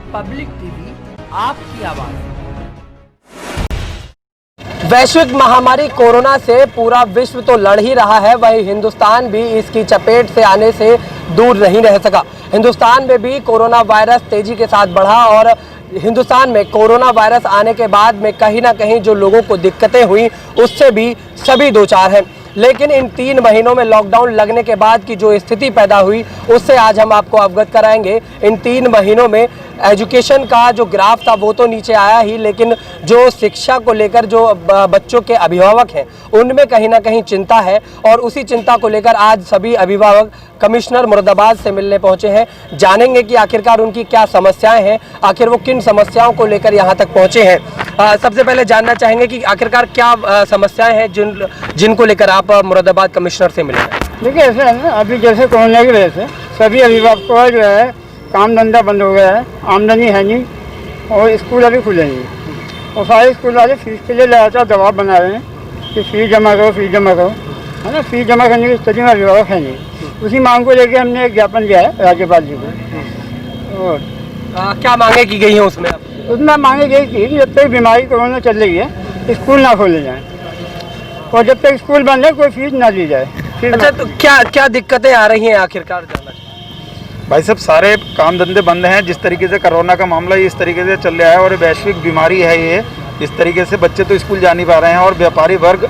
Public TV, आपकी आवाज। वैश्विक महामारी कोरोना से पूरा विश्व तो लड़ ही रहा है, वहीं हिंदुस्तान भी इसकी चपेट से आने से दूर नहीं रह सका। हिंदुस्तान में भी कोरोना वायरस तेजी के साथ बढ़ा और हिंदुस्तान में कोरोना वायरस आने के बाद में कहीं ना कहीं जो लोगों को दिक्कतें हुई उससे भी सभी दो चार हैं। लेकिन इन 3 महीनों में लॉकडाउन लगने के बाद की जो स्थिति पैदा हुई उससे आज हम आपको अवगत कराएंगे। इन 3 महीनों में एजुकेशन का जो ग्राफ था वो तो नीचे आया ही, लेकिन जो शिक्षा को लेकर जो बच्चों के अभिभावक हैं उनमें कहीं ना कहीं चिंता है और उसी चिंता को लेकर आज सभी अभिभावक कमिश्नर मुरादाबाद से मिलने पहुंचे हैं। जानेंगे कि आखिरकार उनकी क्या समस्याएं हैं, आखिर वो किन समस्याओं को लेकर यहां तक पहुंचे हैं। सबसे पहले जानना चाहेंगे कि आखिरकार क्या समस्याएं हैं जिनको लेकर आप मुरादाबाद कमिश्नर से मिले हैं। देखिए ऐसा है ना, अभी जैसे कोरोना की वजह से सभी अभिभावकों का जो है काम धंधा बंद हो गया है, आमदनी है नहीं और स्कूल अभी खुले नहीं और सारे स्कूल वाले फीस के लिए लगातार दबाव बना रहे हैं कि फीस जमा करो, फीस जमा करो, है ना। फीस जमा करने की स्थिति में अभिभावक है नहीं। उसी मांग को लेकर हमने एक ज्ञापन दिया है राज्यपाल जी को। और क्या मांगे की गई है उसमें? उसमें मांगे गई थी कि जब तक बीमारी कोरोना चल रही है स्कूल ना खोले जाएँ और जब तक स्कूल बंद है कोई फीस ना ली जाए। अच्छा, तो क्या दिक्कतें आ रही हैं आखिरकार? भाई साहब, सारे काम धंधे बंद हैं। जिस तरीके से कोरोना का मामला इस तरीके से चल रहा है और वैश्विक बीमारी है ये, इस तरीके से बच्चे तो स्कूल जा नहीं पा रहे हैं और व्यापारी वर्ग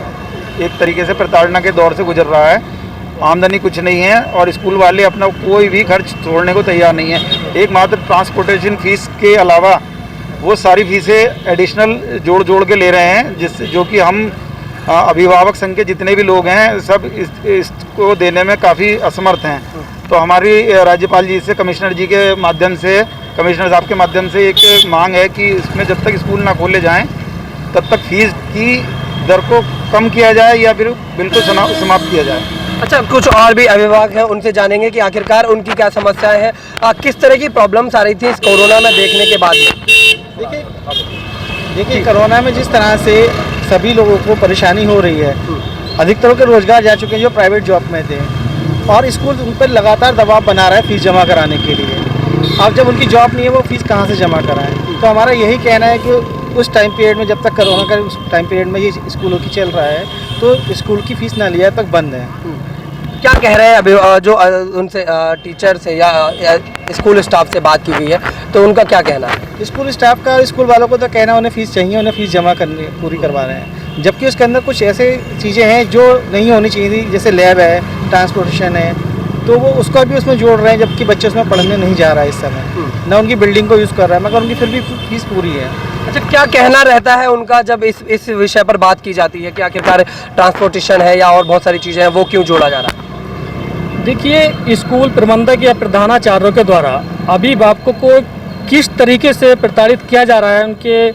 एक तरीके से प्रताड़ना के दौर से गुजर रहा है। आमदनी कुछ नहीं है और स्कूल वाले अपना कोई भी खर्च छोड़ने को तैयार नहीं है। एकमात्र ट्रांसपोर्टेशन फीस के अलावा वो सारी फीसें एडिशनल जोड़ के ले रहे हैं, जिससे जो कि हम अभिभावक संघ के जितने भी लोग हैं सब इसको देने में काफ़ी असमर्थ हैं। तो हमारी राज्यपाल जी से, कमिश्नर जी के माध्यम से, कमिश्नर साहब के माध्यम से एक मांग है कि इसमें जब तक स्कूल ना खोले जाएं तब तक फीस की दर को कम किया जाए या फिर बिल्कुल समाप्त किया जाए। अच्छा, कुछ और भी अभिभावक हैं, उनसे जानेंगे कि आखिरकार उनकी क्या समस्याएं हैं, किस तरह की प्रॉब्लम्स आ रही थी इस कोरोना में देखने के बाद में। देखिए कोरोना में जिस तरह से सभी लोगों को परेशानी हो रही है, अधिकतर के रोजगार जा चुके हैं जो प्राइवेट जॉब में थे और स्कूल उन पर लगातार दबाव बना रहा है फीस जमा कराने के लिए। अब जब उनकी जॉब नहीं है वो फीस कहाँ से जमा कराएं? तो हमारा यही कहना है कि उस टाइम पीरियड में, जब तक कोरोना का उस टाइम पीरियड में ये स्कूलों की चल रहा है तो स्कूल की फीस ना लिया तक बंद है। क्या कह रहे हैं अभी जो उनसे टीचर से या स्कूल स्टाफ से बात की गई है तो उनका क्या कहना है? स्कूल स्टाफ का, स्कूल वालों को तो कहना उन्हें फ़ीस चाहिए, उन्हें फ़ीस जमा करनी पूरी करवा रहे हैं, जबकि उसके अंदर कुछ ऐसे चीज़ें हैं जो नहीं होनी चाहिए थी, जैसे लैब है, ट्रांसपोर्टेशन है, तो वो उसका भी उसमें जोड़ रहे हैं, जबकि बच्चे उसमें पढ़ने नहीं जा रहा है इस समय, ना उनकी बिल्डिंग को यूज़ कर रहा है, मगर उनकी फिर भी फीस पूरी है। अच्छा, क्या कहना रहता है उनका जब इस विषय पर बात की जाती है कि आखिरकार ट्रांसपोर्टेशन है या और बहुत सारी चीज़ें हैं वो क्यों जोड़ा जा रहा है? देखिए, स्कूल प्रबंधक या प्रधानाचार्यों के द्वारा अभिभावकों को किस तरीके से प्रताड़ित किया जा रहा है, उनके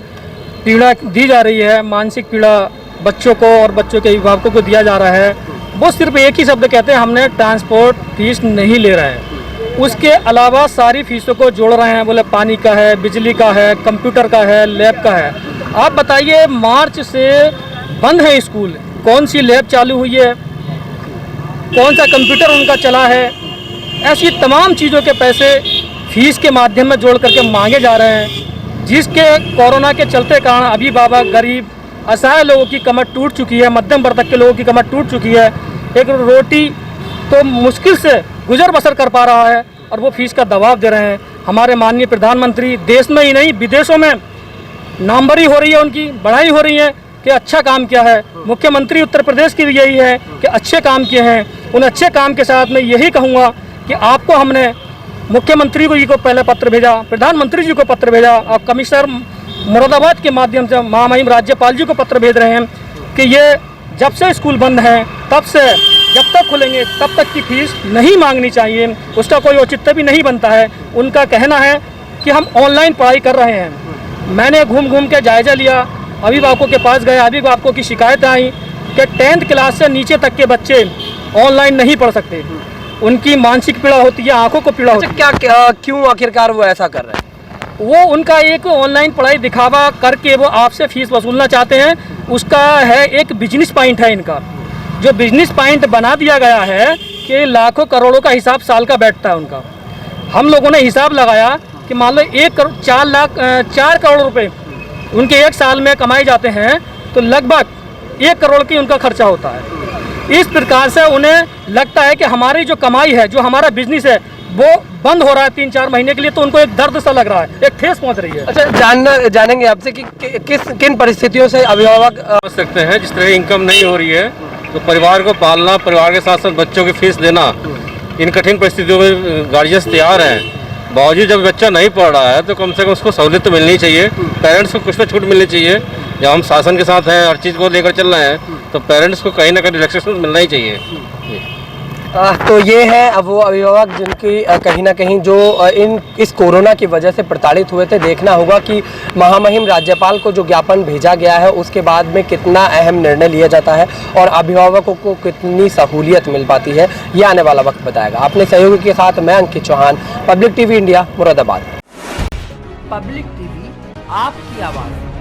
पीड़ा दी जा रही है, मानसिक पीड़ा बच्चों को और बच्चों के अभिभावकों को दिया जा रहा है। वो सिर्फ एक ही शब्द कहते हैं, हमने ट्रांसपोर्ट फीस नहीं ले रहा है, उसके अलावा सारी फीसों को जोड़ रहे हैं। बोले पानी का है, बिजली का है, कंप्यूटर का है, लैब का है। आप बताइए, मार्च से बंद है स्कूल, कौन सी लैब चालू हुई है, कौन सा कंप्यूटर उनका चला है? ऐसी तमाम चीज़ों के पैसे फीस के माध्यम में जोड़ करके मांगे जा रहे हैं, जिसके कोरोना के चलते कारण अभिभावक, गरीब, असहाय लोगों की कमर टूट चुकी है, मध्यम वर्ग तक के लोगों की कमर टूट चुकी है। एक रोटी तो मुश्किल से गुजर बसर कर पा रहा है और वो फीस का दबाव दे रहे हैं। हमारे माननीय प्रधानमंत्री देश में ही नहीं विदेशों में नामवरी हो रही है, उनकी बढ़ाई हो रही है कि अच्छा काम किया है। मुख्यमंत्री उत्तर प्रदेश की भी यही है कि अच्छे काम किए हैं। उन अच्छे काम के साथ मैं यही कहूँगा कि आपको हमने मुख्यमंत्री जी को पहले पत्र भेजा, प्रधानमंत्री जी को पत्र भेजा और कमिश्नर मुरादाबाद के माध्यम से महामहिम राज्यपाल जी को पत्र भेज रहे हैं कि ये जब से स्कूल बंद हैं तब से जब तक खुलेंगे तब तक की फीस नहीं मांगनी चाहिए, उसका कोई औचित्य भी नहीं बनता है। उनका कहना है कि हम ऑनलाइन पढ़ाई कर रहे हैं। मैंने घूम के जायज़ा लिया, अभिभावकों के पास गए, अभिभावकों की शिकायतें आई कि 10th क्लास से नीचे तक के बच्चे ऑनलाइन नहीं पढ़ सकते, उनकी मानसिक पीड़ा होती है, आंखों को पीड़ा होती है। क्या क्यों आखिरकार वो ऐसा कर रहे हैं? वो उनका एक ऑनलाइन पढ़ाई दिखावा करके वो आपसे फीस वसूलना चाहते हैं। उसका है एक बिजनेस पॉइंट है इनका, जो बिजनेस पॉइंट बना दिया गया है कि लाखों करोड़ों का हिसाब साल का बैठता है उनका। हम लोगों ने हिसाब लगाया कि मान लो 4 करोड़ रुपए उनके एक साल में कमाए जाते हैं, तो लगभग 1 करोड़ की उनका खर्चा होता है। इस प्रकार से उन्हें लगता है कि हमारी जो कमाई है, जो हमारा बिजनेस है, वो बंद हो रहा है 3-4 महीने के लिए, तो उनको एक दर्द सा लग रहा है, एक ठेस पहुंच रही है। अच्छा, जानेंगे आपसे कि किन परिस्थितियों से अभिभावक समझ सकते हैं। जिस तरह इनकम नहीं हो रही है तो परिवार को पालना, परिवार के साथ साथ बच्चों की फीस देना, इन कठिन परिस्थितियों में गार्जियंस तैयार हैं। बावजूद जब बच्चा नहीं पढ़ रहा है तो कम से कम उसको सहूलियत तो मिलनी चाहिए, पेरेंट्स को कुछ तो छूट मिलनी चाहिए। जब हम शासन के साथ हैं, हर चीज़ को लेकर चल रहे हैं, तो पेरेंट्स को कहीं ना कहीं रिलैक्सेशन मिलना ही चाहिए। तो ये है अब वो अभिभावक जिनकी कहीं ना कहीं जो इस कोरोना की वजह से प्रताड़ित हुए थे। देखना होगा कि महामहिम राज्यपाल को जो ज्ञापन भेजा गया है उसके बाद में कितना अहम निर्णय लिया जाता है और अभिभावकों को कितनी सहूलियत मिल पाती है, ये आने वाला वक्त बताएगा। अपने सहयोगी के साथ मैं Ankit Chauhan, public TV India, Moradabad. Public TV आपकी आवाज़।